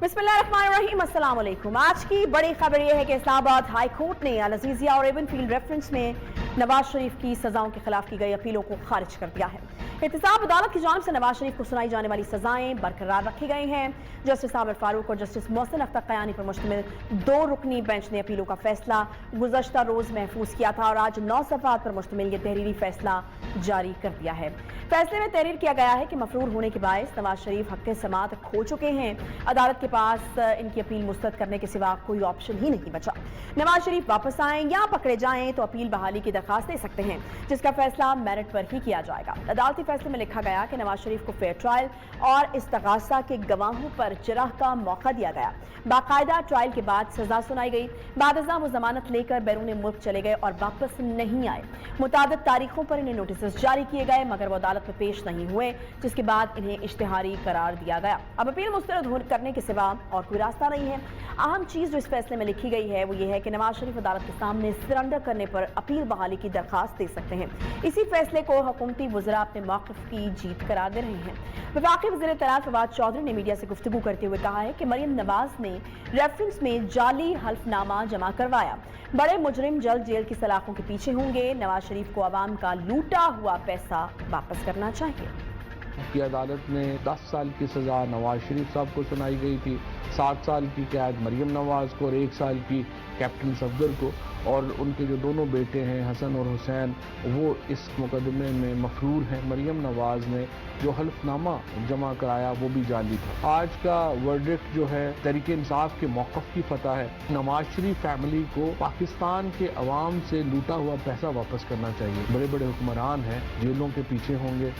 बिस्मिल्लाहिर्रहमानिर्रहीम, अस्सलाम वालेकुम। आज की बड़ी खबर यह है कि इस्लामाबाद हाई कोर्ट ने अल अज़ीज़िया और एवनफील्ड रेफरेंस में नवाज शरीफ की सजाओं के खिलाफ की गई अपीलों को खारिज कर दिया है। एहतसाब अदालत की जानिब से नवाज शरीफ को सुनाई जाने वाली सजाएं बरकरार रखी गई हैं। जस्टिस आमिर फारूक और जस्टिस मोहसिन अख्तर कयानी पर मुश्तमिल 2 रुकनी बेंच ने अपीलों का फैसला गुज़श्ता रोज महफूज किया था और आज 9 सफ़हात पर मुश्तमिल यह तहरीरी फैसला जारी कर दिया है। फैसले में तहरीर किया गया है कि मफरूर होने के बायस नवाज शरीफ हक़ समाअत खो चुके हैं। अदालत के पास इनकी अपील मुस्तरद करने के सिवा कोई ऑप्शन ही नहीं बचा। नवाज शरीफ वापस आएं या पकड़े जाएं तो अपील बहाली की दरखास्त दे सकते हैं, जिसका फैसला मेरिट पर ही किया जाएगा। अदालती फैसले में लिखा गया कि नवाज शरीफ को फेयर ट्रायल और इस्तगासा के गवाहों पर चिराग का मौका दिया गया। बाकायदा ट्रायल के बाद सजा सुनाई गई। बादशाह वो जमानत लेकर बैरून मुल्क चले गए और वापस नहीं आए। मुतादिद तारीखों पर इन्हें नोटिस जारी किए गए मगर वो अदालत में पेश नहीं हुए, जिसके बाद इन्हें इश्तिहारी करार दिया गया। अब अपील मुस्तरद करने के सिवा और कोई रास्ता नहीं है। अहम चीज जो इस फैसले में लिखी गई है वो ये है कि नवाज शरीफ अदालत के सामने सरेंडर करने पर अपील बहाली की दरखास्त दे सकते हैं। इसी फैसले को हुकूमती वज़रा अपने मौक़िफ़ की जीत करार दे रहे हैं। वफाकी वज़ीर इत्तलात फवाद चौधरी ने मीडिया से गुफ्तगू करते हुए कहा है कि मरियम नवाज ने रेफरेंस में जाली हल्फनामा जमा करवाया। बड़े मुजरिम जल्द जेल की सलाखों के पीछे होंगे। नवाज शरीफ को अवाम का लूटा हुआ पैसा वापस करना चाहिए। की अदालत में 10 साल की सज़ा नवाज शरीफ साहब को सुनाई गई थी, 7 साल की कैद मरियम नवाज को और 1 साल की कैप्टन सफदर को, और उनके जो दोनों बेटे हैं हसन और हुसैन वो इस मुकदमे में मफरूर हैं। मरियम नवाज ने जो हल्फनामा जमा कराया वो भी जाली था। आज का वर्डिक्ट जो है तहरीक इंसाफ के मौक़िफ़ की फतह है। नवाज शरीफ फैमिली को पाकिस्तान के अवाम से लूटा हुआ पैसा वापस करना चाहिए। बड़े बड़े हुक्मरान हैं, जेलों के पीछे होंगे।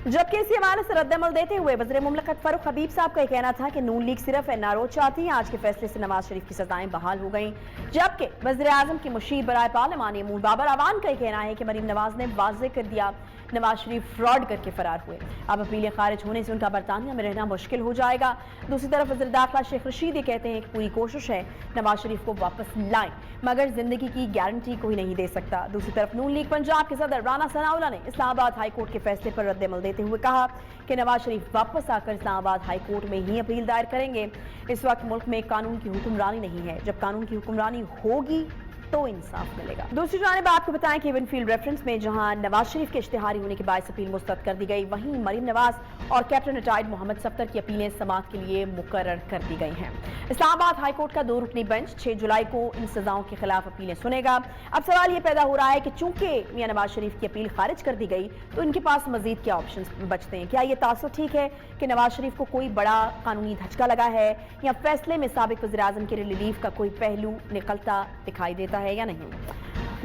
जबकि इसी हवाले से रद्दमल देते हुए वज़ीर मुमलिकत फारूक हबीब साहब का कहना था कि नून लीग सिर्फ एनआरओ चाहती है। आज के फैसले से नवाज शरीफ की सजाएं बहाल हो गईं। जबकि वज़ीर आज़म की मुशीर बराए पार्लिमानी अमूल बाबर अवान का कहना है कि मरीम नवाज ने वाज़ेह कर दिया नवाज शरीफ फ्रॉड करके फरार हुए। अब अपीलें खारिज होने से उनका बरतानिया में रहना मुश्किल हो जाएगा। दूसरी तरफ वज़ीर दाखिला शेख रशीद ये कहते हैं कि पूरी कोशिश है नवाज शरीफ को वापस लाएं, मगर जिंदगी की गारंटी कोई नहीं दे सकता। दूसरी तरफ नून लीग पंजाब के सदर राना सनाउल्लाह ने इस्लामाबाद हाई कोर्ट के फैसले पर रद्दमल देते हुए कहा कि नवाज शरीफ वापस आकर इस्लामाबाद हाई कोर्ट में ही अपील दायर करेंगे। इस वक्त मुल्क में कानून की हुक्मरानी नहीं है। जब कानून की हुक्मरानी होगी तो इंसाफ मिलेगा। दूसरी जानिब आपको बताएं कि एवनफील्ड रेफरेंस में जहां नवाज शरीफ के इश्तिहारी होने के बाद अपील मुस्तरद कर दी गई, वहीं मरीम नवाज और कैप्टन रिटायर्ड मोहम्मद सफ्तर की अपीलें समाअत के लिए मुकर्रर कर दी गई हैं। इस्लामाबाद हाई कोर्ट का 2 रुकनी बेंच 6 जुलाई को इन सजाओं के खिलाफ अपीलें सुनेगा। अब सवाल ये पैदा हो रहा है कि चूंकि मियां नवाज शरीफ की अपील खारिज कर दी गई तो इनके पास मजीद क्या ऑप्शन बचते हैं। क्या ये तासुर ठीक है कि नवाज शरीफ को कोई बड़ा कानूनी धचका लगा है या फैसले में साबिक वज़ीर आज़म के रिलीफ का कोई पहलू निकलता दिखाई देता है या नहीं।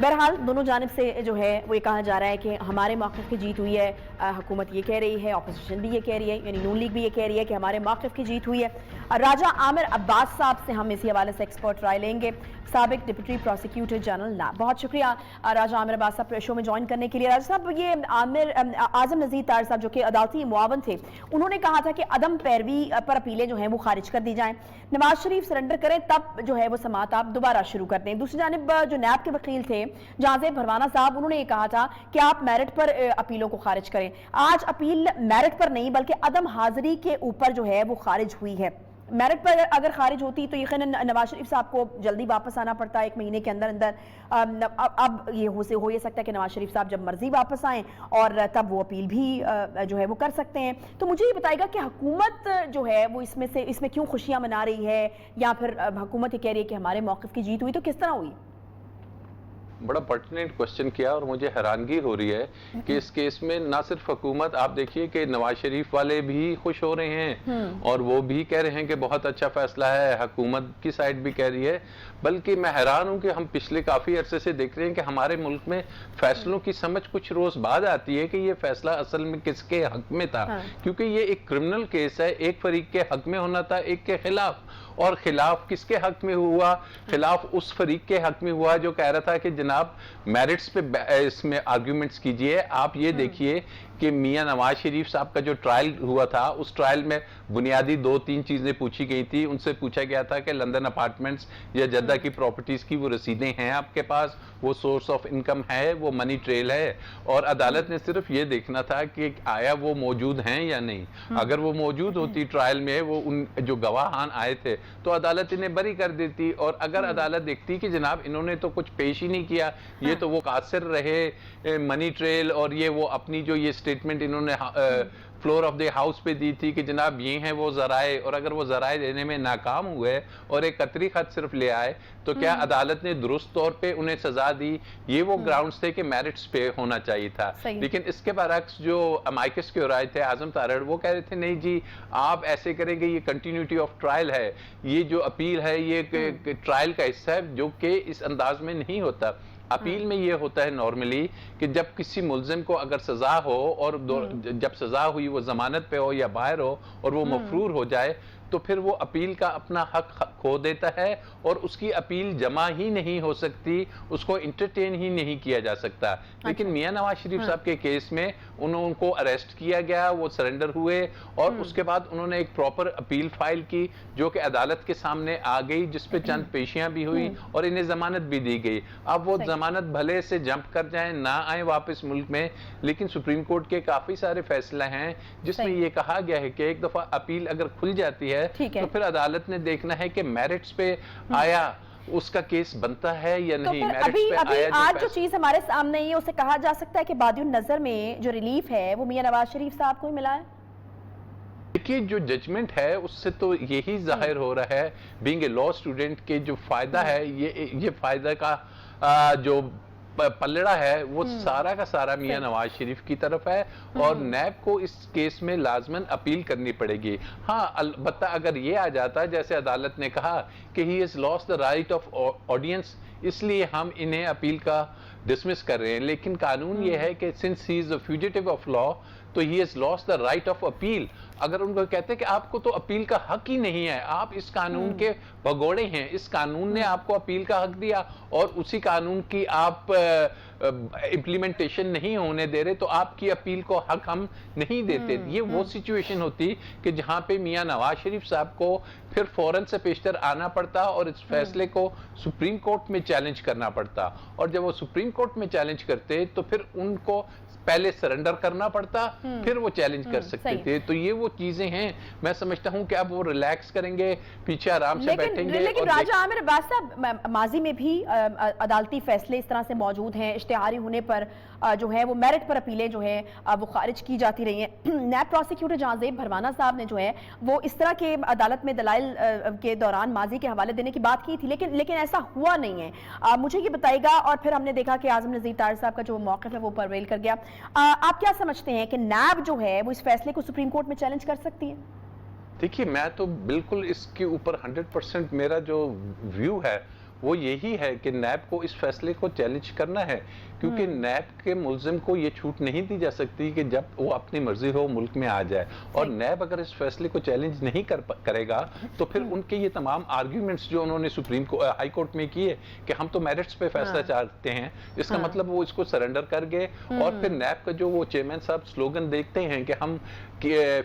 बहरहाल दोनों जानिब से जो है वो ये कहा जा रहा है कि हमारे मौक़िफ़ की जीत हुई है। हुकूमत ये कह रही है, अपोजिशन भी ये कह रही है, यानी नून लीग भी ये कह रही है कि हमारे मौक़िफ़ की जीत हुई है। राजा आमिर अब्बास साहब से हम इसी हवाले से एक्सपर्ट राय लेंगे। साबिक डिप्टी प्रोसिक्यूटर जनरल ना, बहुत शुक्रिया राजा आमिर अब्बास साहब शो में ज्वाइन करने के लिए। राजा साहब, ये आज़म नज़ीर तार साहब जो कि अदालती मुआवन थे, उन्होंने कहा था कि अदम पैरवी पर अपीलें जो हैं वो खारिज कर दी जाएं, नवाज शरीफ सरेंडर करें तब जो है वो समाअत आप दोबारा शुरू कर दें। दूसरी जानिब जो नैब के वकील थे जहांजेब भरवाना साहब, उन्होंने ये कहा था कि आप मेरिट पर अपीलों को खारिज करें। आज अपील मेरिट पर नहीं बल्कि अदम हाजिरी के ऊपर जो है वो खारिज हुई है। मेरिट पर अगर खारिज होती तो यकीनन नवाज शरीफ साहब को जल्दी वापस आना पड़ता 1 महीने के अंदर अंदर। अब ये हो ये सकता है कि नवाज शरीफ साहब जब मर्जी वापस आएँ और तब वो अपील भी जो है वो कर सकते हैं। तो मुझे ये बताएगा कि हुकूमत जो है वो इसमें क्यों खुशियाँ मना रही है, या फिर हुकूमत ये कह रही है कि हमारे मौक़िफ़ की जीत हुई, तो किस तरह हुई? बड़ा पर्टिनेंट क्वेश्चन किया और मुझे हैरानगी हो रही है कि इस केस में ना सिर्फ हुकूमत, आप देखिए कि नवाज शरीफ वाले भी खुश हो रहे हैं और वो भी कह रहे हैं कि बहुत अच्छा फैसला है, हुकूमत की साइड भी कह रही है। बल्कि मैं हैरान हूं कि हम पिछले काफ़ी अरसे से देख रहे हैं कि हमारे मुल्क में फैसलों की समझ कुछ रोज़ बाद आती है कि ये फैसला असल में किसके हक में था। क्योंकि ये एक क्रिमिनल केस है, एक फरीक के हक में होना था, एक के खिलाफ, और खिलाफ किसके हक में हुआ? खिलाफ उस फरीक के हक में हुआ जो कह रहा था कि جناب میرٹس پہ اس میں آرگیومنٹس کیجئے. آپ یہ دیکھیے کہ میاں نواز شریف صاحب کا جو ٹرائل ہوا تھا اس ٹرائل میں بنیادی 2-3 چیزیں پوچھی گئی تھی. ان سے پوچھا گیا تھا کہ لندن اپارٹمنٹس یا جدہ کی پراپرٹیز کی وہ رسیدیں ہیں آپ کے پاس, وہ سورس آف انکم ہے, وہ منی ٹریل ہے, اور عدالت نے صرف یہ دیکھنا تھا کہ آیا وہ موجود ہیں یا نہیں. اگر وہ موجود ہوتی ٹرائل میں, وہ ان جو گواہان آئے تھے, تو عدالت انہیں بری کر دیتی. اور اگر عدالت دیکھتی کہ جناب انہوں نے تو کچھ پیش ہی نہیں کیا, یہ تو وہ قاصر رہے منی ٹریل, اور یہ وہ اپنی جو یہ سٹیٹمنٹ انہوں نے فلور آف دی ہاؤس پہ دی تھی کہ جناب یہ ہیں وہ ذرائع, اور اگر وہ ذرائع دینے میں ناکام ہوئے اور ایک قطری خط صرف لے آئے, تو کیا عدالت نے درست طور پہ انہیں سزا دی؟ یہ وہ گراؤنڈز تھے کہ میرٹس پہ ہونا چاہیے تھا. لیکن اس کے برعکس جو امائکس کے رائے تھے اعظم تارڑ, وہ کہہ رہے تھے نہیں جی آپ ایسے کریں گے, یہ کنٹینیوٹی آف ٹرائل ہے, یہ جو اپیل ہے یہ ٹرائل کا حصہ ہے, جو کہ اس انداز میں نہیں ہوتا. اپیل میں یہ ہوتا ہے نارملی کہ جب کسی ملزم کو اگر سزا ہو, اور جب سزا ہوئی وہ ضمانت پہ ہو یا باہر ہو, اور وہ مفرور ہو جائے, تو پھر وہ اپیل کا اپنا حق کھو دیتا ہے, اور اس کی اپیل جمع ہی نہیں ہو سکتی, اس کو انٹرٹین ہی نہیں کیا جا سکتا. لیکن میاں نواز شریف صاحب کے کیس میں ان کو اریسٹ کیا گیا, وہ سرنڈر ہوئے, اور اس کے بعد انہوں نے ایک پراپر اپیل فائل کی جو کہ عدالت کے سامنے آ گئی, جس پہ چند پیشیاں بھی ہوئی اور انہیں ضمانت بھی دی گئی. اب وہ ضمانت بھلے سے جمپ کر جائیں, نہ آئیں واپس ملک میں, لیکن سپریم کورٹ کے کافی سارے فیصلے ہیں جس میں یہ کہا گیا ہے کہ ایک دفعہ اپیل اگر کھل جاتی ہے تو پھر عدالت نے دیکھنا ہے کہ میرٹس پہ آیا اس کا کیس بنتا ہے یا نہیں. ابھی آج جو چیز ہمارے سامنے ہے اسے کہا جا سکتا ہے کہ بادی النظر میں جو ریلیف ہے وہ میاں نواز شریف صاحب کو ہی ملا ہے. دیکھیے جو ججمنٹ ہے اس سے تو یہی ظاہر ہو رہا ہے, بینگ اے لا اسٹوڈنٹ کے جو فائدہ ہے, یہ فائدہ کا جو پلڑا ہے وہ سارا کا سارا میاں نواز شریف کی طرف ہے, اور نیب کو اس کیس میں لازماً اپیل کرنی پڑے گی. ہاں البتہ اگر یہ آ جاتا جیسے عدالت نے کہا کہ he has lost the right of audience, اس لیے ہم انہیں اپیل کا ڈسمس کر رہے ہیں, لیکن قانون یہ ہے کہ since he is a فیوجیٹیو of law, تو ہی has lost the right of appeal. اگر ان کو کہتے ہیں کہ آپ کو تو اپیل کا حق ہی نہیں ہے, آپ اس قانون کے بھگوڑے ہیں, اس قانون نے آپ کو اپیل کا حق دیا اور اسی قانون کی آپ امپلیمنٹیشن نہیں ہونے دے رہے, تو آپ کی اپیل کو حق ہم نہیں دیتے. یہ وہ سچویشن ہوتی کہ جہاں پہ میاں نواز شریف صاحب کو پھر فوراً سے پیشتر آنا پڑتا اور اس فیصلے کو سپریم کورٹ میں چیلنج کرنا پڑتا, اور جب وہ سپریم کورٹ میں چیلنج کرتے تو پھر ان کو پہلے سرنڈر کرنا پڑتا, پھر وہ چیلنج کر سکتے تھے. تو یہ وہ چیزیں ہیں, میں سمجھتا ہوں کہ اب وہ ریلیکس کریں گے, پیچھے آرام سے بیٹھیں گے. لیکن راجہ عامر عباس صاحب, ماضی میں بھی عدالتی فیصلے اس طرح سے موجود ہیں, اشتہاری ہونے پر جو ہے وہ میرٹ پر اپیلیں جو ہے وہ خارج کی جاتی رہی ہیں. نیب پروسیکیوٹر جہاں زیب بھروانا صاحب نے جو ہے وہ اس طرح کے عدالت میں دلائل کے دوران ماضی کے حوالے دینے کی بات کی تھی, لیکن ایسا ہوا نہیں ہے. مجھے یہ بتائے گا, اور پھر ہم نے دیکھا کہ اعظم نذیر طاہر صاحب کا جو موقف ہے وہ پرویل کر گیا. آپ کیا سمجھتے ہیں کہ نیب جو ہے وہ اس فیصلے کو سپریم کورٹ میں چیلنج کر سکتی ہے؟ دیکھیے میں تو بالکل اس کے اوپر 100% میرا جو ویو ہے وہ یہی ہے کہ نیب کو اس فیصلے کو چیلنج کرنا ہے, کیونکہ نیب کے ملزم کو یہ چھوٹ نہیں دی جا سکتی کہ جب وہ اپنی مرضی ہو ملک میں آ جائے, اور نیب اگر اس فیصلے کو چیلنج نہیں کرے گا تو پھر ان کے یہ تمام آرگیومنٹس جو انہوں نے ہائی کورٹ میں کیے کہ ہم تو میرٹس پہ فیصلہ چاہتے ہیں, اس کا مطلب وہ اس کو سرنڈر کر گئے. اور پھر نیب کا جو وہ چیئرمین صاحب سلوگن دیکھتے ہیں کہ ہم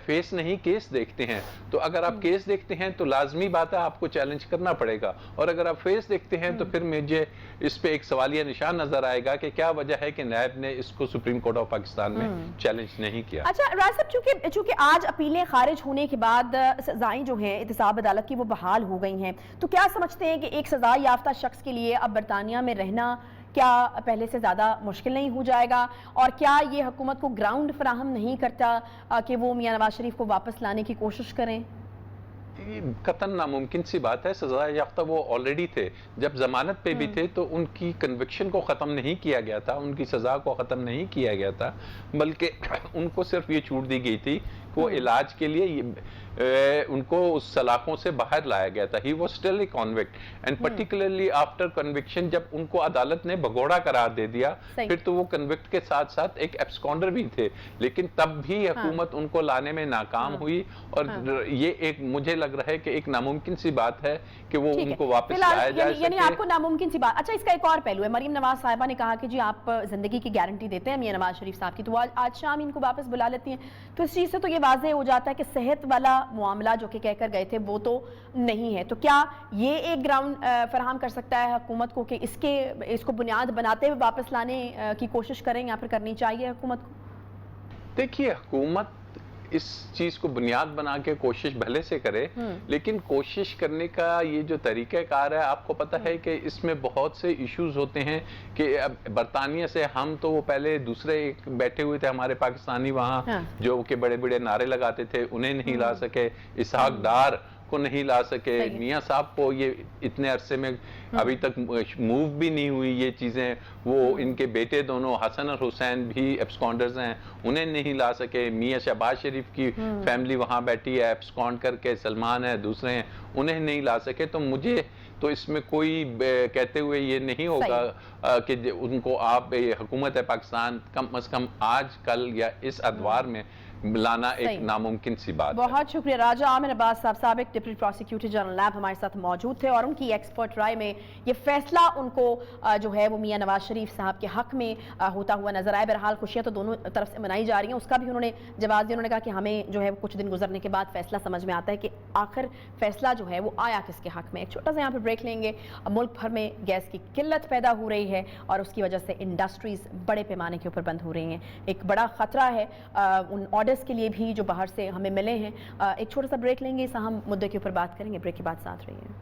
فیس نہیں کیس دیکھتے ہیں, تو اگر آپ کیس دیکھتے ہیں تو لازمی بات ہے آپ کو چیلنج کرنا پڑے گا, اور اگر آپ فیس دیکھتے ہیں تو پھر مجھے اس پہ ایک سوالیہ نشان نظر آئے گا کہ کیا وجہ ہے کہ نیب نے اس کو سپریم کورٹ آف پاکستان میں چیلنج نہیں کیا. اچھا راج صاحب, چونکہ آج اپیلیں خارج ہونے کے بعد سزائیں جو ہیں احتساب عدالت کی وہ بحال ہو گئی ہیں, تو کیا سمجھتے ہیں کہ ایک سزا یافتہ شخص کے لیے اب برطانیہ میں رہنا کیا پہلے سے زیادہ مشکل نہیں ہو جائے گا, اور کیا یہ حکومت کو گراؤنڈ فراہم نہیں کرتا کہ وہ میاں نواز شریف کو واپس لانے کی کوشش کریں؟ قطعاً ناممکن سی بات ہے. سزا یافتہ وہ آلریڈی تھے, جب ضمانت پہ بھی تھے تو ان کی کنوکشن کو ختم نہیں کیا گیا تھا, ان کی سزا کو ختم نہیں کیا گیا تھا, بلکہ ان کو صرف یہ چھوٹ دی گئی تھی وہ علاج کے لیے ان کو اس سلاخوں سے باہر لایا گیا تھا. He was still a convict and particularly after conviction جب ان کو عدالت نے بھگوڑا قرار دے دیا, پھر تو وہ کنوکٹ کے ساتھ ساتھ ایک ایبسکونڈر بھی تھے, لیکن تب بھی حکومت ان کو لانے میں ناکام ہوئی. اور یہ ایک مجھے لگ رہا ہے کہ ایک ناممکن سی بات ہے کہ وہ ان کو واپس لایا جائے. یعنی آپ کو ناممکن سی بات. اچھا, اس کا ایک اور پہلو ہے. مریم نواز صاحبہ نے کہا کہ جی آپ زندگی کی گارنٹی دیتے ہیں میاں نواز شریف صاحب کی, تو آج شام ان کو واپس بلا لیتی ہیں, تو اس چیز سے تو یہ واضح ہو جاتا ہے کہ صحت والا معاملہ جو کہ کہہ کر گئے تھے وہ تو نہیں ہے. تو کیا یہ ایک گراؤنڈ فراہم کر سکتا ہے حکومت کو کہ اس کو بنیاد بناتے ہوئے واپس لانے کی کوشش کریں یا پھر کرنی چاہیے حکومت کو؟ دیکھیے, حکومت اس چیز کو بنیاد بنا کے کوشش بھلے سے کرے, لیکن کوشش کرنے کا یہ جو طریقہ کار ہے, آپ کو پتہ ہے کہ اس میں بہت سے ایشوز ہوتے ہیں کہ برطانیہ سے ہم تو وہ پہلے دوسرے بیٹھے ہوئے تھے ہمارے پاکستانی وہاں جو کہ بڑے بڑے نعرے لگاتے تھے, انہیں نہیں لا سکے. اسحاق ڈار کو نہیں لا سکے. میاں صاحب کو یہ اتنے عرصے میں ابھی تک موو بھی نہیں ہوئی یہ چیزیں. وہ ان کے بیٹے دونوں حسن اور حسین بھی ایبسکونڈرز ہیں, انہیں نہیں لا سکے. میاں شہباز شریف کی فیملی وہاں بیٹھی ہے ایبسکونڈ کر کے, سلمان ہے, دوسرے ہیں, انہیں نہیں لا سکے. تو مجھے تو اس میں کوئی کہتے ہوئے یہ نہیں ہوگا کہ ان کو آپ حکومت پاکستان کم از کم آج کل یا اس ادوار میں لانا ایک ناممکن سی بات. بہت شکریہ. راجہ عامر عباس صاحب, سابق ڈپٹی پروسیکیوٹر جنرل نیب, ہمارے ساتھ موجود تھے, اور ان کی ایکسپرٹ رائے میں یہ فیصلہ ان کو جو ہے وہ میاں نواز شریف صاحب کے حق میں ہوتا ہوا نظر آئے. بہرحال خوشیاں تو دونوں طرف سے منائی جا رہی ہیں, اس کا بھی انہوں نے جواز دیا. انہوں نے کہا کہ ہمیں جو ہے کچھ دن گزرنے کے بعد فیصلہ سمجھ میں آتا ہے کہ آخر فیصلہ جو ہے وہ آیا کس کے حق میں. ایک چھوٹا سا یہاں پہ بریک لیں گے. ملک بھر میں گیس کی قلت پیدا ہو رہی ہے اور اس کی وجہ سے انڈسٹریز بڑے پیمانے کے اوپر بند ہو رہی ہیں. ایک بڑا خطرہ ہے ان آرڈرز کے لیے بھی جو باہر سے ہمیں ملے ہیں. ایک چھوٹا سا بریک لیں گے, اس اہم مدعے کے اوپر بات کریں گے. بریک کے بعد ساتھ رہیے.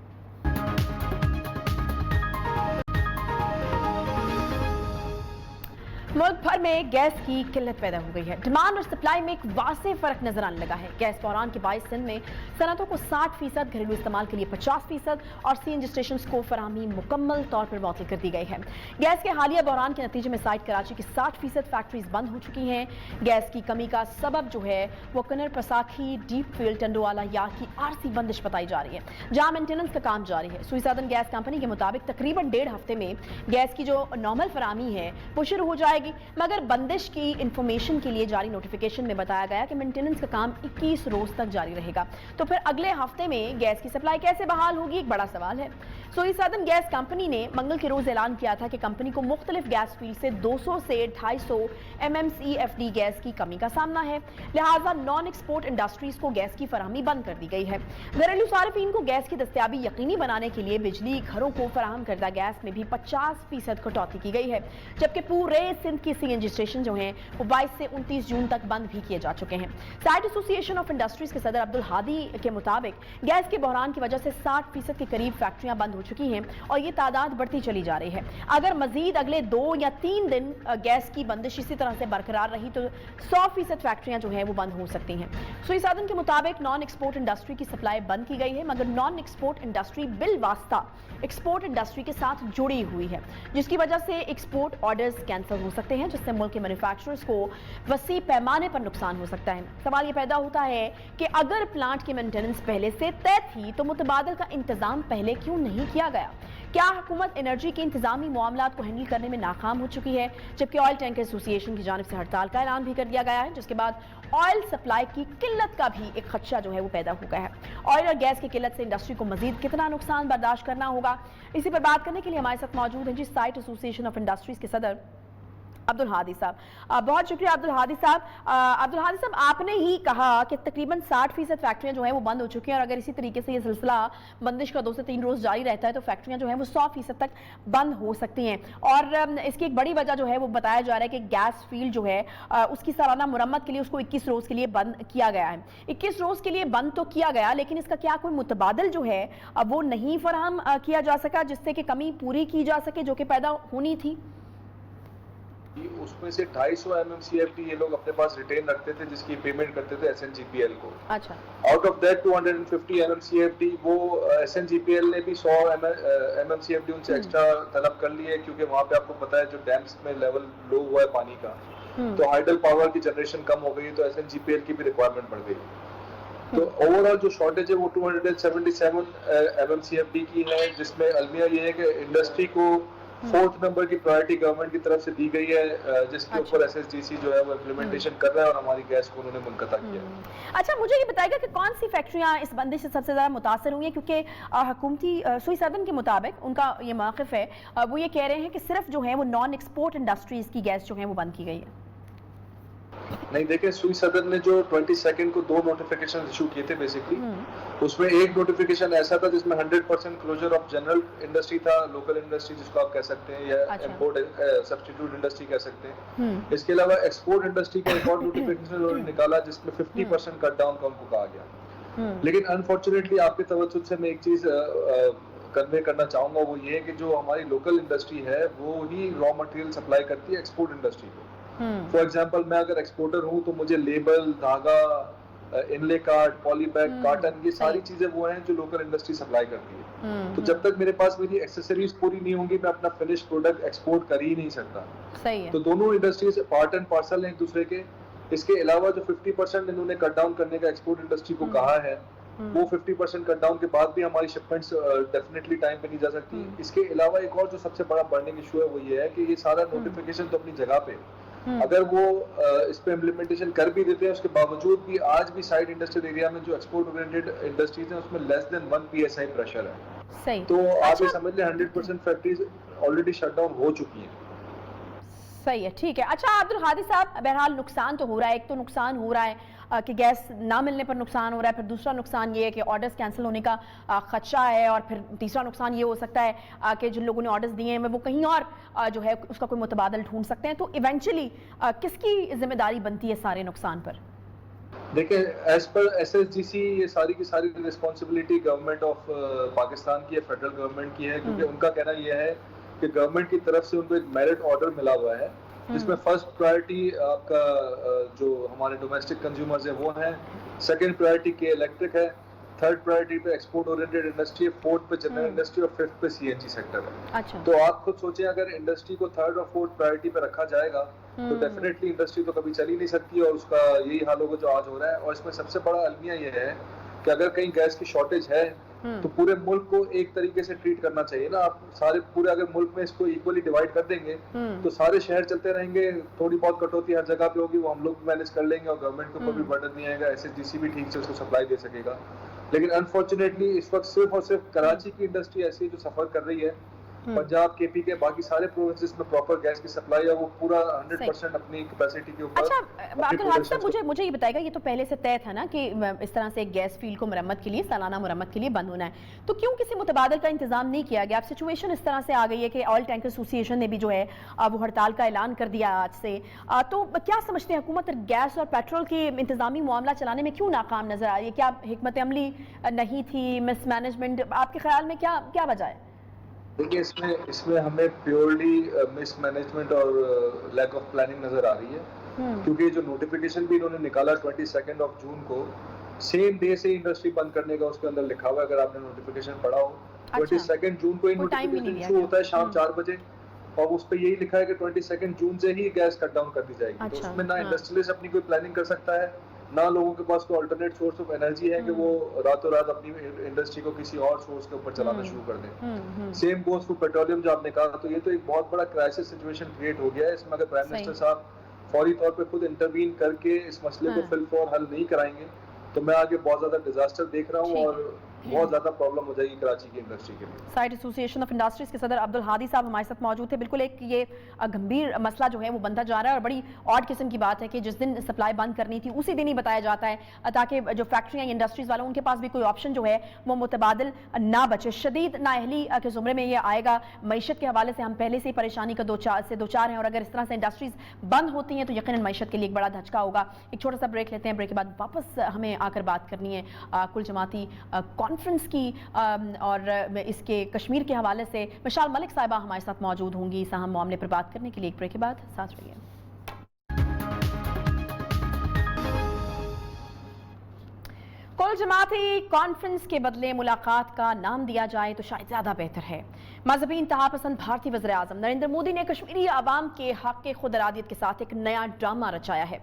ملک بھر میں گیس کی قلت پیدا ہو گئی ہے. ڈیمانڈ اور سپلائی میں ایک واضح فرق نظر آنے لگا ہے. گیس بحران کے باعث سندھ میں صنعتوں کو 60%, گھریلو استعمال کے لیے 50% اور سی این جی اسٹیشنز کو فراہمی مکمل طور پر معطل کر دی گئی ہے. گیس کے حالیہ بحران کے نتیجے میں سائٹ کراچی کی 60% فیکٹریز بند ہو چکی ہیں. گیس کی کمی کا سبب جو ہے وہ کنر پساکھی, ڈیپ فیلڈ, ٹنڈوالا یا کی عارضی بندش بتائی جا رہی ہے, جہاں مینٹیننس کا کام جاری ہے. سوئی سدرن گیس کمپنی کے مطابق تقریباً 1.5 ہفتے میں گیس کی جو نارمل فراہمی ہے وہ شروع ہو جائے گی, مگر بندش کی انفارمیشن کے لیے جاری نوٹیفیکیشن میں بتایا گیا کہ مینٹیننس کا کام 21 روز تک جاری رہے گا. تو پھر اگلے ہفتے میں گیس کی سپلائی کیسے بحال ہوگی, ایک بڑا سوال ہے. سوئی سدرن گیس کمپنی نے منگل کے روز اعلان کیا تھا کہ کمپنی کو مختلف گیس فیلڈ سے 200 سے 250 MMCFD گیس کی کمی کا سامنا ہے, لہٰذا نان ایکسپورٹ انڈسٹریز کو گیس کی فراہمی بند کر دی گئی ہے. گھریلو صارفین کو گیس کی دستیابی یقینی بنانے کے لیے بجلی گھروں کو فراہم کردہ گیس میں بھی 50% کٹوتی کی گئی ہے, جبکہ پورے سندھ کی سی این جی اسٹیشن جو ہیں وہ 22 سے 29 جون تک بند بھی کیے جا چکے ہیں. سائٹ ایسوسی ایشن آف انڈسٹریز کے صدر عبدالہادی کے مطابق گیس کے بحران کی وجہ سے 60% کے قریب فیکٹریاں بند ہو چکی ہیں اور یہ تعداد بڑھتی چلی جا رہی ہے. اگر مزید اگلے 2 یا 3 دن گیس کی بندش اسی طرح سے برقرار رہی تو 100% فیکٹریاں جو ہیں وہ بند ہو سکتی ہیں. سوئی سدرن کے مطابق نان ایکسپورٹ انڈسٹری کی سپلائی بند کی گئی ہے, مگر نان ایکسپورٹ انڈسٹری بالواسطہ ایکسپورٹ انڈسٹری کے ساتھ جڑی ہوئی ہے, جس کی وجہ سے ایکسپورٹ آرڈرز کینسل ہو سکتے ہیں, جس سے ملک کے مینوفیکچررز کو وسیع پیمانے پر نقصان ہو سکتا ہے. سوال یہ پیدا ہوتا ہے کہ اگر پلانٹ کی مینٹیننس پہلے سے طے تھی تو متبادل کا انتظام پہلے کیوں نہیں کیا گیا؟ کیا حکومت انرجی کے انتظامی معاملات کو ہینڈل کرنے میں ناکام ہو چکی ہے؟ جبکہ آئل ٹینکر ایسوسی ایشن کی جانب سے ہڑتال کا اعلان بھی کر دیا گیا ہے, جس کے بعد آئل سپلائی کی قلت کا بھی ایک خدشہ جو ہے وہ پیدا ہو گیا ہے. آئل اور گیس کی قلت سے انڈسٹری کو مزید کتنا نقصان برداشت کرنا ہوگا, اسی پر بات کرنے کے لیے ہمارے ساتھ موجود ہیں سائٹ ایسوسی ایشن آف انڈسٹریز کے صدر عبدالہادی صاحب. بہت شکریہ عبدالہادی صاحب. عبدالہادی صاحب, آپ نے ہی کہا کہ تقریباً 60% فیکٹریاں جو ہیں وہ بند ہو چکی ہیں, اور اگر اسی طریقے سے یہ سلسلہ بندش کا 2 سے 3 روز جاری رہتا ہے تو فیکٹریاں جو ہیں وہ 100% تک بند ہو سکتی ہیں. اور اس کی ایک بڑی وجہ جو ہے وہ بتایا جا رہا ہے کہ گیس فیلڈ جو ہے اس کی سالانہ مرمت کے لیے اس کو 21 روز کے لیے بند کیا گیا ہے. 21 روز کے لیے بند تو کیا گیا, لیکن اس کا کیا کوئی متبادل جو ہے وہ نہیں فراہم کیا جا سکا جس سے کہ کمی پوری کی جا سکے جو کہ پیدا ہونی تھی؟ اس میں سے 250 MMCFD یہ لوگ اپنے پاس ریٹین رکھتے تھے, جس کی پیمنٹ کرتے تھے SNGPL کو. اچھا. آؤٹ آف دیٹ 250 MMCFD وہ SNGPL نے بھی 100 MMCFD ان سے ایکسٹرا طلب کر لیے, کیونکہ وہاں پہ آپ کو پتا ہے جو ڈیمز میں لیول لو ہوا ہے پانی کا, तो हाइडल पावर की जनरेशन कम हो गई, तो SNGPL की भी रिक्वायरमेंट बढ़ गई। तो ओवरऑल जो शॉर्टेज है वो 277 MMCFD की है, जिसमें अलमिया ये है कि इंडस्ट्री को 4th नंबर की प्रायोरिटी गवर्नमेंट की तरफ से दी गई है, जिसके ऊपर SSGC जो है वो इम्प्लीमेंटेशन कर रहा है और हमारी गैस को उन्होंने मुनक़ता किया। अच्छा, मुझे ये बताइएगा कि कौन सी फैक्ट्रियां इस बंदिश से सबसे ज़्यादा मुतासर हुई हैं, क्योंकि हुकूमती सुई सदन के मुताबिक उनका ये मौक़िफ़ है, वो ये कह रहे हैं कि सिर्फ जो है वो नॉन एक्सपोर्ट इंडस्ट्रीज़ की गैस जो है वो बंद की गई है। नहीं, देखिए सुई सदन ने जो 22 को 2 नोटिफिकेशन इशू किए थे बेसिकली, उसमें एक नोटिफिकेशन ऐसा था जिसमें 100% क्लोजर ऑफ जनरल इंडस्ट्री था, लोकल इंडस्ट्री जिसको आप कह सकते हैं, या इंपोर्ट सब्स्टिट्यूट इंडस्ट्री कह सकते हैं। इसके अलावा एक्सपोर्ट इंडस्ट्री का एक और नोटिफिकेशन उन्होंने निकाला जिसमें 50% कट डाउन का उनको कहा गया। लेकिन अनफॉर्चुनेटली आपके तवज्जुह से मैं एक चीज कन्वे करना चाहूंगा, वो ये है कि जो हमारी लोकल इंडस्ट्री है वो ही रॉ मटेरियल सप्लाई करती है एक्सपोर्ट इंडस्ट्री को। फॉर एग्जांपल मैं अगर एक्सपोर्टर हूँ तो मुझे लेबल, धागा, इनले कार्ड, पॉलीबैग, कार्टन, ये सारी चीजें वो हैं जो लोकल इंडस्ट्री सप्लाई करती है। तो जब तक मेरे पास मेरी एक्सेसरीज पूरी नहीं होंगी मैं अपना फिनिश प्रोडक्ट एक्सपोर्ट कर ही नहीं सकता। सही है। तो दोनों इंडस्ट्रीज पार्ट एंड पार्सल हैं एक दूसरे के। इसके अलावा जो 50% इन्होंने कट डाउन करने का एक्सपोर्ट इंडस्ट्री को कहा है, वो 50% कट डाउन के बाद भी हमारी शिपमेंट्स डेफिनेटली टाइम पे नहीं जा सकती। इसके अलावा एक और जो सबसे बड़ा बर्निंग इशू है वो ये है कि ये सारा नोटिफिकेशन तो अपनी जगह पे, अगर वो इस पे इम्प्लीमेंटेशन कर भी देते हैं, उसके बावजूद भी आज भी साइड इंडस्ट्रियल एरिया में जो एक्सपोर्ट ओरिएंटेड इंडस्ट्रीज हैं उसमें लेस देन 1 PSI प्रेशर है। सही। तो आप ये समझ लें 100% फैक्ट्रीज ऑलरेडी शट डाउन हो चुकी हैं। सही है, ठीक है। अच्छा अब्दुल हादी साहब, बहरहाल नुकसान तो हो रहा है, एक तो नुकसान हो रहा है कि गैस ना मिलने पर नुकसान हो रहा है, फिर दूसरा नुकसान ये है कि ऑर्डर्स कैंसिल होने का खदशा है, और फिर तीसरा नुकसान ये हो सकता है कि जिन लोगों ने ऑर्डर्स दिए हैं वो कहीं और जो है उसका कोई मुतबादल ढूंढ सकते हैं। तो इवेंचुअली किसकी जिम्मेदारी बनती है सारे नुकसान पर? देखिए, एज पर SSGC ये सारी की सारी रिस्पॉन्सिबिलिटी गवर्नमेंट ऑफ पाकिस्तान की है, फेडरल गवर्नमेंट की है, क्योंकि उनका कहना यह है कि गवर्नमेंट की तरफ से उनको एक मेरिट ऑर्डर मिला हुआ है जिसमें फर्स्ट प्रायोरिटी आपका जो हमारे डोमेस्टिक कंज्यूमर्स है वो है, सेकंड प्रायोरिटी के इलेक्ट्रिक है, थर्ड प्रायोरिटी पे एक्सपोर्ट ओरिएंटेड इंडस्ट्री है, फोर्थ पे जनरल इंडस्ट्री और फिफ्थ पे CNG सेक्टर है। अच्छा। तो आप खुद सोचें, अगर इंडस्ट्री को थर्ड और फोर्थ प्रायोरिटी पे रखा जाएगा तो डेफिनेटली इंडस्ट्री तो कभी चल ही नहीं सकती, और उसका यही हाल होगा जो आज हो रहा है। और इसमें सबसे बड़ा अलमिया ये है कि अगर कहीं गैस की शॉर्टेज है तो पूरे मुल्क को एक तरीके से ट्रीट करना चाहिए ना। आप सारे पूरे अगर मुल्क में इसको इक्वली डिवाइड कर देंगे तो सारे शहर चलते रहेंगे, थोड़ी बहुत कटौती हर जगह पे होगी, वो हम लोग मैनेज कर लेंगे और गवर्नमेंट के ऊपर भी बर्डन नहीं आएगा, SSGC भी ठीक से उसको सप्लाई दे सकेगा। लेकिन अनफॉर्चुनेटली इस वक्त सिर्फ और सिर्फ कराची की इंडस्ट्री ऐसी है जो सफर कर रही है। पंजाब, KP के बाकी सारे प्रोविंसेस में प्रॉपर गैस की सप्लाई है, वो पूरा 100% अपनी कैपेसिटी के ऊपर। अच्छा अब्दुल हादी साहब, मुझे ये बताएगा, ये तो पहले से तय था ना कि इस तरह से एक गैस फील्ड को मरम्मत के लिए, सालाना मरम्मत के लिए बंद होना है, तो क्यों किसी मुतबादल का इंतजाम नहीं किया गया? अब सिचुएशन इस तरह से आ गई है कि ऑयल टैंकर एसोसिएशन ने भी जो है वो हड़ताल का ऐलान कर दिया आज से। तो क्या समझते हैं, हुकूमत गैस और पेट्रोल के इंतजामी मामला चलाने में क्यों नाकाम नजर आ रही है? क्या हिकमत अमली नहीं थी, मिसमैनेजमेंट, आपके ख्याल में क्या वजह है? देखिए, इसमें हमें प्योरली मिसमैनेजमेंट और लैक ऑफ प्लानिंग नजर आ रही है, क्योंकि जो नोटिफिकेशन भी इन्होंने निकाला 22 जून को, सेम डे से इंडस्ट्री बंद करने का उसके अंदर लिखा हुआ है, अगर आपने नोटिफिकेशन पढ़ा हो। 22 जून को ही नोटिफिकेशन इशू होता है शाम 4 बजे, और उस पर यही लिखा है कि 22 जून से ही गैस कट डाउन कर दी जाएगी। तो उसमें ना इंडस्ट्रियलिस्ट अपनी कोई प्लानिंग कर सकता है, ना लोगों के पास कोई अल्टरनेट सोर्स ऑफ एनर्जी है कि वो रातों रात अपनी इंडस्ट्री को किसी और सोर्स के ऊपर चलाना शुरू कर दें। सेम गोस फॉर पेट्रोलियम जो आपने कहा, तो ये तो एक बहुत बड़ा क्राइसिस सिचुएशन क्रिएट हो गया है। इसमें अगर प्राइम मिनिस्टर साहब फौरी तौर पे खुद इंटरवीन करके इस मसले को फिल फॉर हल नहीं कराएंगे तो मैं आगे बहुत ज्यादा डिजास्टर देख रहा हूँ और बहुत ज्यादा प्रॉब्लम हो जाएगी कराची की इंडस्ट्री के लिए। साइड एसोसिएशन ऑफ इंडस्ट्रीज के सदर अब्दुल हादी साहब हमारे साथ मौजूद थे। बिल्कुल एक ये गंभीर मसला जो है वो बनता जा रहा है, और बड़ी ऑड किस्म की बात है कि जिस दिन सप्लाई बंद करनी थी उसी दिन ही बताया जाता है ताकि जो फैक्ट्रियाँ इंडस्ट्रीज वालों उनके पास भी कोई ऑप्शन जो है वो मुतबादल ना बचे। शदीद नाअहली के ज़ुमरे में ये आएगा। मईशत के हवाले से हम पहले से ही परेशानी का दो चार हैं, और अगर इस तरह से इंडस्ट्रीज बंद होती हैं तो यकीनन मईशत के लिए एक बड़ा धचका होगा। एक छोटा सा ब्रेक लेते हैं, ब्रेक के बाद वापस हमें आकर बात करनी है कुल जमाती कॉन्फ्रेंस की, और इसके कश्मीर के हवाले से मिशाल मलिक साहिबा हमारे साथ मौजूद होंगी इस अहम मामले पर बात करने के लिए। एक ब्रेक के बाद साथ रहिए। कुल कुल जमाती कॉन्फ्रेंस के बदले मुलाकात का नाम दिया जाए तो शायद ज्यादा बेहतर है। मजहबी इंतहा पसंद भारतीय वज़ीर आज़म नरेंद्र मोदी ने कश्मीरी आवाम के हक के खुद इरादियत के साथ एक नया ड्रामा रचाया है।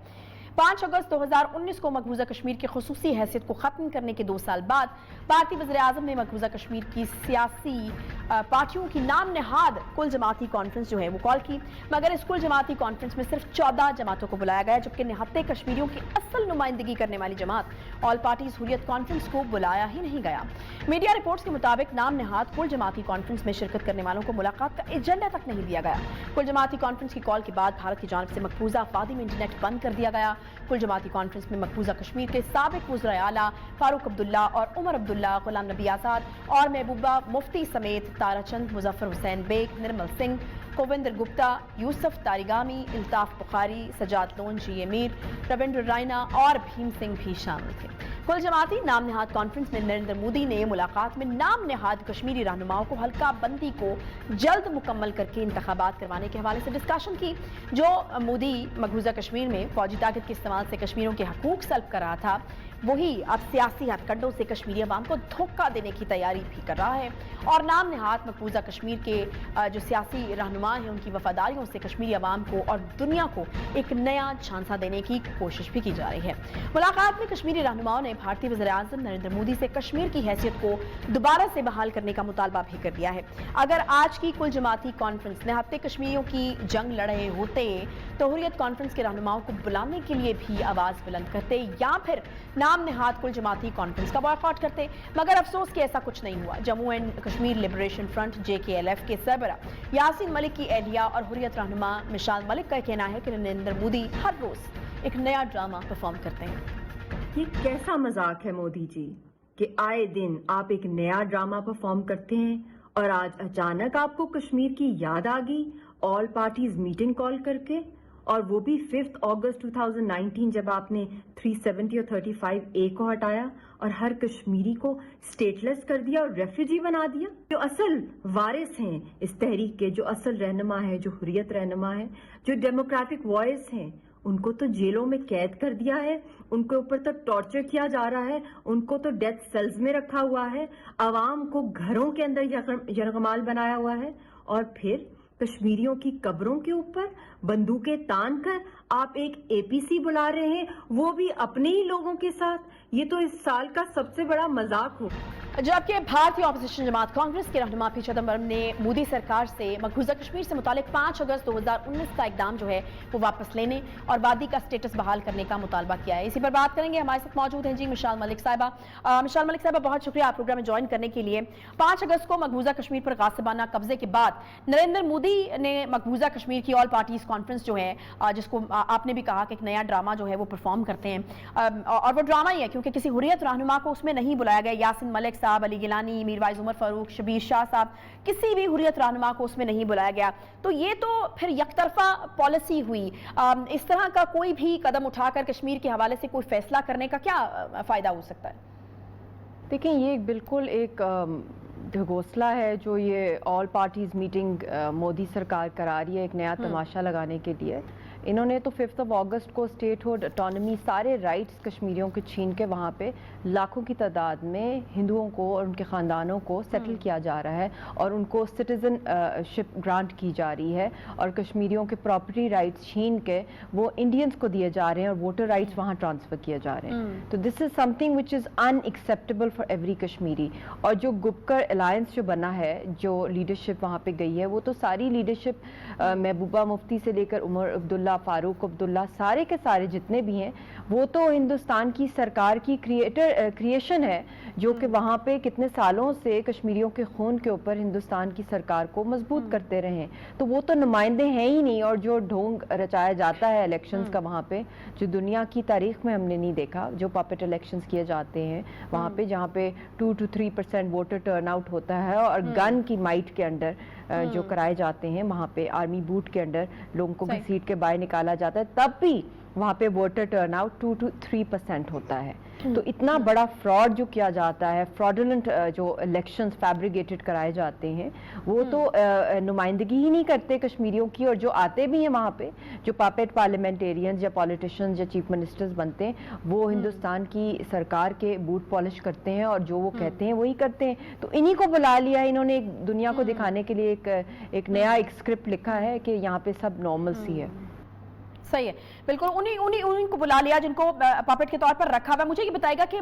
5 अगस्त 2019 को मकबूजा कश्मीर की खुसूसी हैसियत को खत्म करने के 2 साल बाद भारतीय वज़ीर आज़म ने मकबूजा कश्मीर की सियासी पार्टियों की नाम नहाद कुल जमाती कॉन्फ्रेंस जो है वो कॉल की, मगर इस कुल जमाती कॉन्फ्रेंस में सिर्फ 14 जमातों को बुलाया गया, जबकि निहत्ते कश्मीरियों की असल नुमाइंदगी करने वाली जमात ऑल पार्टीज हुर्रियत कॉन्फ्रेंस को बुलाया ही नहीं गया। मीडिया रिपोर्ट्स के मुताबिक नाम नहाद कुल जमाती कॉन्फ्रेंस में शिरकत करने वालों को मुलाकात का एजेंडा तक नहीं दिया गया। कुल जमाती कॉन्फ्रेंस की कॉल के बाद भारत की जानिब से मकबूजा आबादी में इंटरनेट बंद कर दिया गया। कुल जमाती कॉन्फ्रेंस में मकबूजा कश्मीर के साबिक वज़ीर आला फारूक अब्दुल्ला और उमर अब्दुल्ला, गुलाम नबी आज़ाद और महबूबा मुफ्ती समेत ताराचंद, मुजफ्फर हुसैन बेग, निर्मल सिंह, कोविंदर गुप्ता, यूसुफ तारिगामी, इल्ताफ बुखारी, सजाद लोन, जी मीर, रविंद्र रायना और भीम सिंह भी शामिल थे। कुल जमाती नाम नहाद कॉन्फ्रेंस में नरेंद्र मोदी ने मुलाकात में नाम नहाद कश्मीरी रहनुमाओं को हल्का बंदी को जल्द मुकम्मल करके इंतखाबात करवाने के हवाले से डिस्कशन की। जो मोदी मकबूजा कश्मीर में फौजी ताकत के इस्तेमाल से कश्मीरियों के हकूक सल्ब कर रहा था, वही अब सियासी हथकंडों से कश्मीरी अवाम को धोखा देने की तैयारी भी कर रहा है। और नाम नहाद मकबूजा कश्मीर के जो सियासी रहनुमा हैं उनकी वफादारियों से कश्मीरी अवाम को और दुनिया को एक नया झांसा देने की कोशिश भी की जा रही है। मुलाकात में कश्मीरी रहनुमाओं ने भारतीय वज़ीर आज़म नरेंद्र मोदी से कश्मीर की हैसियत को दोबारा से बहाल करने का मुतालबा भी कर दिया है। अगर आज की कुल जमाती कॉन्फ्रेंस निहत्ते कश्मीरियों की जंग लड़े होते तो हुर्रियत कॉन्फ्रेंस के रहनुमाओं को बुलाने के लिए भी आवाज़ बुलंद करते या फिर नाम नहाद कुल जमाती कॉन्फ्रेंस का बॉयकॉट करते, मगर अफसोस कि ऐसा कुछ नहीं हुआ। Jammu and Kashmir liberation front JKLF के सरबरा यासीन मलिक की एहलिया और हुर्रियत रहनुमा मिशाल मलिक का कहना है कि नरेंद्र मोदी हर रोज एक नया ड्रामा परफॉर्म करते हैं। ये कैसा मजाक है मोदी जी कि आए दिन आप एक नया ड्रामा परफॉर्म करते हैं और आज अचानक आपको कश्मीर की याद आ गई ऑल पार्टीज मीटिंग कॉल करके, और वो भी 5 अगस्त 2019 जब आपने 370 और 35A को हटाया और हर कश्मीरी को स्टेटलेस कर दिया और रेफ्यूजी बना दिया। जो असल वारिस हैं इस तहरीक के, जो असल रहनुमा है, जो हुर्रियत रहनुमा है, जो डेमोक्रेटिक वॉइस हैं, उनको तो जेलों में कैद कर दिया है, उनके ऊपर तो टॉर्चर किया जा रहा है, उनको तो डेथ सेल्स में रखा हुआ है, आवाम को घरों के अंदर यरगमाल बनाया हुआ है, और फिर कश्मीरियों की कब्रों के ऊपर बंदूकें तान कर आप एक APC बुला रहे हैं, वो भी अपने ही लोगों के साथ। ये तो इस साल का सबसे बड़ा मजाक हो। जबकि भारतीय ऑपोजिशन जमात कांग्रेस के रहनुमा पी चिदंबरम ने मोदी सरकार से मकबूजा कश्मीर से मुतालिक 5 अगस्त 2019 का इकदाम जो है वो वापस लेने और वादी का स्टेटस बहाल करने का मुतालबा किया है। इसी पर बात करेंगे। हमारे साथ मौजूद हैं जी मिशाल मलिक साहिबा। मिशाल मलिक साहिबा, बहुत शुक्रिया आप प्रोग्राम में ज्वाइन करने के लिए। 5 अगस्त को मकबूजा कश्मीर पर गासिबाना कब्जे के बाद नरेंद्र मोदी ने मकबूजा कश्मीर की ऑल पार्टीज कॉन्फ्रेंस जो है, जिसको आपने भी कहा कि एक नया ड्रामा जो है वो परफॉर्म करते हैं, और वो ड्रामा ही है क्योंकि किसी हुर्रियत रहनुमा को उसमें नहीं बुलाया गया। यासीन मलिक साहब, अली गिलानी, मीरवाइज उमर फारूक, शबीर शाह साहब, किसी भी हुर्रियत रहनुमा को उसमें नहीं बुलाया गया। तो ये तो फिर यकतरफा पॉलिसी हुई। इस तरह का कोई भी कदम उठाकर कश्मीर के हवाले से कोई फैसला करने का क्या फायदा हो सकता है? देखिए, ये बिल्कुल एक ढगोसला है जो ये ऑल पार्टीज मीटिंग मोदी सरकार करा रही है एक नया तमाशा लगाने के लिए। इन्होंने तो 5 अगस्त को स्टेट हुड ऑटोनॉमी, सारे राइट्स कश्मीरियों के छीन के वहाँ पे लाखों की तादाद में हिंदुओं को और उनके ख़ानदानों को सेटल किया जा रहा है और उनको सिटीजनशिप ग्रांट की जा रही है, और कश्मीरियों के प्रॉपर्टी राइट्स छीन के वो इंडियंस को दिए जा रहे हैं और वोटर राइट्स वहाँ ट्रांसफ़र किए जा रहे हैं। तो this is something which is unacceptable for every Kashmiri. और जो गुपकर अलायंस जो बना है, जो लीडरशिप वहाँ पे गई है, वो तो सारी लीडरशिप महबूबा मुफ्ती से लेकर उमर अब्दुल्ला, फारूक अब्दुल्ला, सारे के सारे जितने भी हैं, वो तो हिंदुस्तान की सरकार की क्रिएशन है, जो कि वहाँ पे कितने सालों से कश्मीरियों के खून के ऊपर हिंदुस्तान की सरकार को मजबूत करते रहे हैं। तो वो तो नुमाइंदे हैं ही नहीं। और जो ढोंग रचाया जाता है इलेक्शंस का वहाँ पे, जो दुनिया की तारीख में हमने नहीं देखा, जो पपेट इलेक्शंस किए जाते हैं वहाँ पे, जहाँ पे 2 to 3% वोटर टर्नआउट होता है, और गन की माइट के अंडर जो कराए जाते हैं वहाँ पे, आर्मी बूट के अंडर लोगों को घसीट के बाहर निकाला जाता है, तब भी वहाँ पे वोटर टर्नआउट 2 to 3% होता है। تو اتنا بڑا فراڈ جو کیا جاتا ہے، فراڈولنٹ جو الیکشنز فیبریگیٹڈ کرائے جاتے ہیں، وہ تو نمائندگی ہی نہیں کرتے کشمیریوں کی، اور جو آتے بھی ہیں وہاں پہ، جو پاپیٹ پارلیمنٹیرینز یا پولیٹیشینز یا چیف منسٹرز بنتے ہیں، وہ ہندوستان کی سرکار کے بوٹ پالش کرتے ہیں اور جو وہ کہتے ہیں وہی کرتے ہیں. تو انہی کو بلا لیا ہے انہوں نے دنیا کو دکھانے کے لیے ایک نیا ایک اسکرپٹ لکھا ہے کہ یہاں پہ سب نارمل سی ہے. صحیح ہے، بالکل انہیں کو بلا لیا جن کو پاپٹ کے طور پر رکھا ہوا. مجھے یہ بتائے گا کہ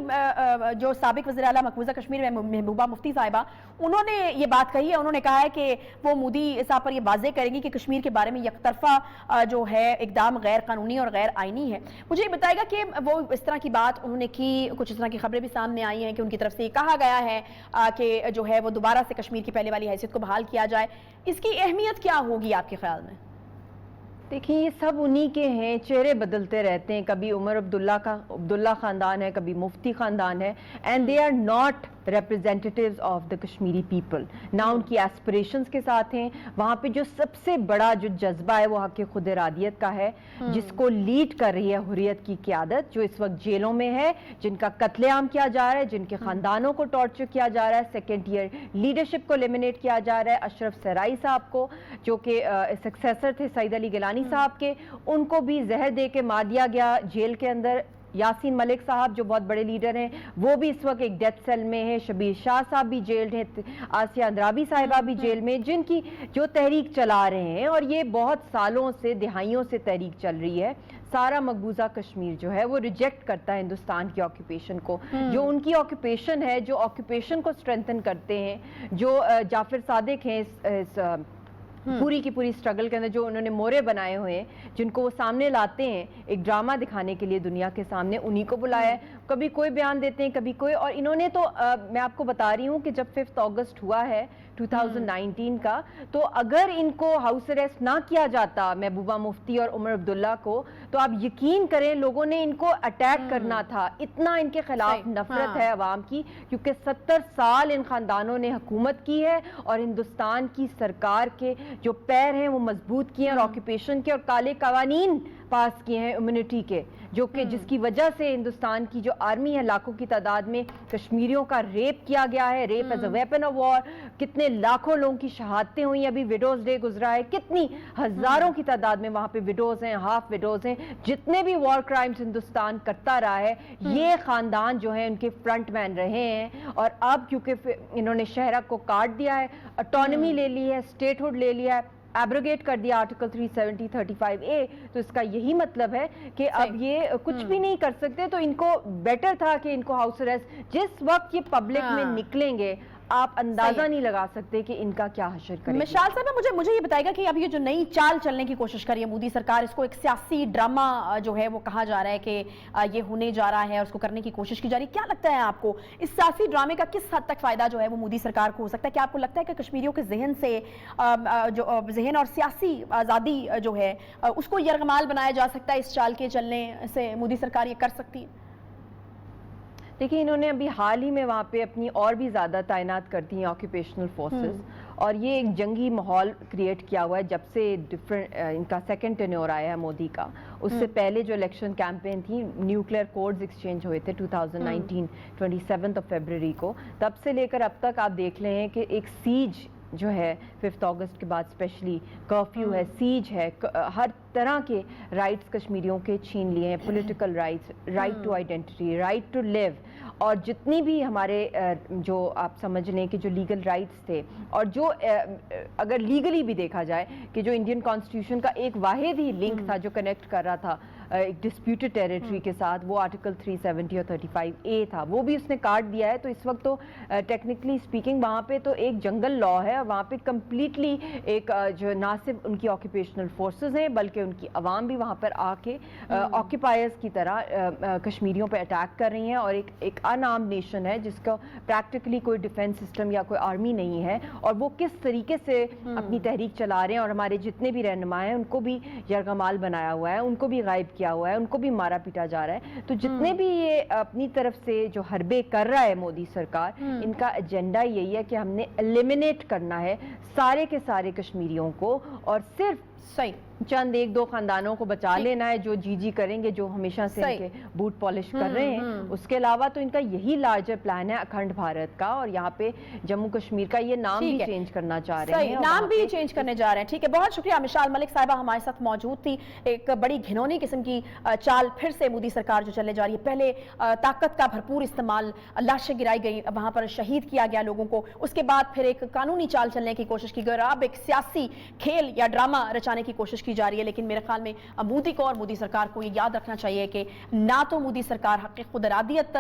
جو سابق وزیر اعلیٰ مقبوضہ کشمیر میں محبوبہ مفتی صاحبہ، انہوں نے یہ بات کہی ہے، انہوں نے کہا ہے کہ وہ مودی صاحب پر یہ واضح کریں گی کہ کشمیر کے بارے میں یک طرفہ جو ہے اقدام غیر قانونی اور غیر آئینی ہے. مجھے یہ بتائے گا کہ وہ اس طرح کی بات انہوں نے کی، کچھ اس طرح کی خبریں بھی سامنے آئی ہیں کہ ان کی طرف سے یہ کہا گیا ہے کہ جو ہے وہ دوبارہ سے کشمیر کی پہلے والی حیثیت کو بحال کیا جائے. اس کی اہمیت کیا ہوگی آپ کے خیال میں؟ دیکھیں یہ سب انہی کے ہیں، چہرے بدلتے رہتے ہیں، کبھی عمر عبداللہ خاندان ہے، کبھی مفتی خاندان ہے، and they are not representatives of the Kashmiri people. نہ ان کی ایسپریشنز کے ساتھ ہیں. وہاں پہ جو سب سے بڑا جو جذبہ ہے وہ حق خود ارادیت کا ہے، جس کو لیڈ کر رہی ہے حریت کی قیادت، جو اس وقت جیلوں میں ہے، جن کا قتل عام کیا جا رہا ہے، جن کے خاندانوں کو ٹارچر کیا جا رہا ہے، سیکنڈ ایئر لیڈرشپ کو ایلیمنیٹ کیا جا رہا ہے. اشرف سرائی صاحب کو جو کہ سکسیسر تھے سعید علی گیلانی صاحب کے، ان کو بھی زہر دے کے مار دیا گیا جیل کے اندر. یاسین ملک صاحب جو بہت بڑے لیڈر ہیں وہ بھی اس وقت ایک ڈیتھ سیل میں ہیں. شبیر شاہ صاحب بھی جیل ہیں، آسیہ اندرابی صاحبہ بھی جیل میں، جن کی جو تحریک چلا رہے ہیں، اور یہ بہت سالوں سے، دہائیوں سے تحریک چل رہی ہے. سارا مقبوضہ کشمیر جو ہے وہ ریجیکٹ کرتا ہے ہندوستان کی آکوپیشن کو. جو ان کی آکوپیشن ہے، جو آکوپیشن کو اسٹرینتھن کرتے ہیں، جو جعفر صادق ہیں اس پوری کی پوری سٹرگل کے اندر، جو انہوں نے مورے بنائے ہوئے ہیں، جن کو وہ سامنے لاتے ہیں ایک ڈرامہ دکھانے کے لیے دنیا کے سامنے، انہی کو بلایا ہے. کبھی کوئی بیان دیتے ہیں، کبھی کوئی. اور انہوں نے تو میں آپ کو بتا رہی ہوں کہ جب 5 اگست ہوا ہے 2019 کا، تو اگر ان کو ہاؤس اریسٹ نہ کیا جاتا محبوبہ مفتی اور عمر عبداللہ کو، تو آپ یقین کریں لوگوں نے ان کو اٹیک کرنا تھا. اتنا ان کے خلاف نفرت ہے عوام کی، کیونکہ 70 سال ان خاندانوں نے حکومت کی ہے اور ہندوستان کی سرکار کے جو پیر ہیں وہ مضبوط کیے ہیں، اور آکوپیشن کے اور کالے قوانین پاس کیے ہیں امیونٹی کے، جو کہ جس کی وجہ سے ہندوستان کی جو آرمی ہے لاکھوں کی تعداد میں کشمیریوں کا ریپ کیا گیا ہے، rape as a weapon of war. کتنے لاکھوں لوگوں کی شہادتیں ہوئی. ابھی ویڈوز ڈے گزرا ہے، کتنی ہزاروں کی تعداد میں وہاں پہ ویڈوز ہیں، ہاف ویڈوز ہیں. جتنے بھی وار کرائمز ہندوستان کرتا رہا ہے، یہ خاندان جو ہیں ان کے فرنٹ مین رہے ہیں. اور اب کیونکہ انہوں نے شہرہ کو کاٹ دیا ہے، اٹانومی لے لی ہے، اسٹیٹ ہوڈ لے لیا ہے، ایبروگیٹ کر دیا آرٹیکل 370 35A، تو اس کا یہی مطلب ہے کہ اب یہ کچھ بھی نہیں کر سکتے. تو ان کو بیٹر تھا کہ ان کو ہاؤس اریسٹ، جس وقت یہ پبلک میں نکلیں گے آپ اندازہ نہیں لگا سکتے کہ ان کا کیا حشر کرے گی. مشال صاحب مجھے یہ بتائے گا کہ اب یہ جو نئی چال چلنے کی کوشش کر رہی ہے مودی سرکار، اس کو ایک سیاسی ڈرامہ جو ہے وہ کہا جا رہا ہے کہ یہ ہونے جا رہا ہے اور اس کو کرنے کی کوشش کی جا رہی ہے، کیا لگتا ہے آپ کو اس سیاسی ڈرامے کا کس حد تک فائدہ جو ہے وہ مودی سرکار کو ہو سکتا ہے؟ کیا آپ کو لگتا ہے کہ کشمیریوں کے ذہن سے جو ذہن اور سیاسی آزادی جو ہے اس کو یرغمال بنایا جا سکتا ہے اس چال کے چلنے سے؟ مودی سرکار یہ کر سکتی ہے؟ دیکھیں انہوں نے ابھی حال ہی میں وہاں پہ اپنی اور بھی زیادہ تعینات کرتی ہیں آکوپیشنل فورسز، اور یہ ایک جنگی ماحول کریٹ کیا ہوا ہے جب سے ان کا سیکنڈ ٹینیور آیا ہے مودی کا. اس سے پہلے جو الیکشن کیمپین تھی، نیوکلیئر کوڈز ایکسچینج ہوئے تھے 2019 27 فیبروری کو، تب سے لے کر اب تک آپ دیکھ لیں کہ ایک سیج جو ہے 5 اگست کے بعد اسپیشلی کرفیو ہے، سیج ہے، ہر طرح کے رائٹس کشمیریوں کے چھین لیے ہیں. Political rights, right to identity, right to live, اور جتنی بھی ہمارے جو آپ سمجھ لیں کہ جو لیگل رائٹس تھے، اور جو اگر لیگلی بھی دیکھا جائے کہ جو انڈین کانسٹیٹیوشن کا ایک واحد ہی لنک تھا جو کنیکٹ کر رہا تھا ایک ڈسپیوٹڈ ٹیریٹری کے ساتھ، وہ آرٹیکل 370 اور 35A تھا، وہ بھی اس نے کاٹ دیا ہے. تو اس وقت تو ٹیکنیکلی اسپیکنگ وہاں پہ تو ایک جنگل لا ہے، وہاں پہ کمپلیٹلی ایک جو نہ صرف ان کی آکوپیشنل فورسز ہیں بلکہ ان کی عوام بھی وہاں پر آ کے آکوپائرز کی طرح کشمیریوں پہ اٹیک کر رہی ہیں. اور ایک ان آرمڈ نیشن ہے جس کا پریکٹیکلی کوئی ڈیفینس سسٹم یا کوئی آرمی نہیں ہے، اور وہ کس طریقے سے اپنی تحریک چلا رہے ہیں. اور ہمارے جتنے بھی رہنما ہیں ان کو بھی یرغمال بنایا ہوا ہے، ان کو بھی غائب کیا ہوا ہے، ان کو بھی مارا پیٹا جا رہا ہے. تو جتنے بھی یہ اپنی طرف سے جو حربے کر رہا ہے مودی سرکار، ان کا ایجنڈا یہی ہے کہ ہم نے ایلیمینیٹ کرنا ہے سارے کے سارے کشمیریوں کو، اور صرف सही, चंद एक दो खानदानों को बचा लेना है जो जी करेंगे, जो हमेशा से सही। इनके बूट पॉलिश कर रहे हैं। उसके अलावा तो इनका यही लार्जर प्लान है अखंड भारत का, और यहाँ पे जम्मू कश्मीर का ये नाम ठीक भी है। चेंज करना चाह रहे सही, हैं, और नाम वहाँ भी पे चेंज करने जा रहे हैं। ठीक है, बहुत शुक्रिया मिशाल मलिक साहिबा हमारे साथ मौजूद थी। एक बड़ी घिनौनी किस्म की चाल फिर से मोदी सरकार जो चलने जा रही है। पहले ताकत का भरपूर इस्तेमाल, लाशें गिराई गई, वहां पर शहीद किया गया लोगों को, उसके बाद फिर एक कानूनी चाल चलने की कोशिश की गई, और अब एक सियासी खेल या ड्रामा रचाने की कोशिश की जा रही है। लेकिन मेरे ख्याल में मोदी को और मोदी सरकार को ये याद रखना चाहिए कि ना तो मोदी सरकार हक खुद इरादियत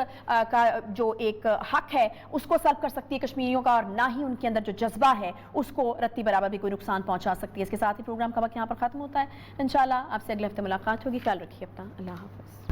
का जो एक हक है उसको सल्ब कर सकती है कश्मीरियों का, और ना ही उनके अंदर जो जज्बा है उसको रत्ती बराबर भी कोई नुकसान पहुंचा सकती है। इसके साथ ही प्रोग्राम का वक्त यहाँ पर खत्म होता है। इंशाल्लाह आपसे अगले हफ्ते मुलाकात होगी। ख्याल रखिए अपना। अल्लाह हाफ़िज़।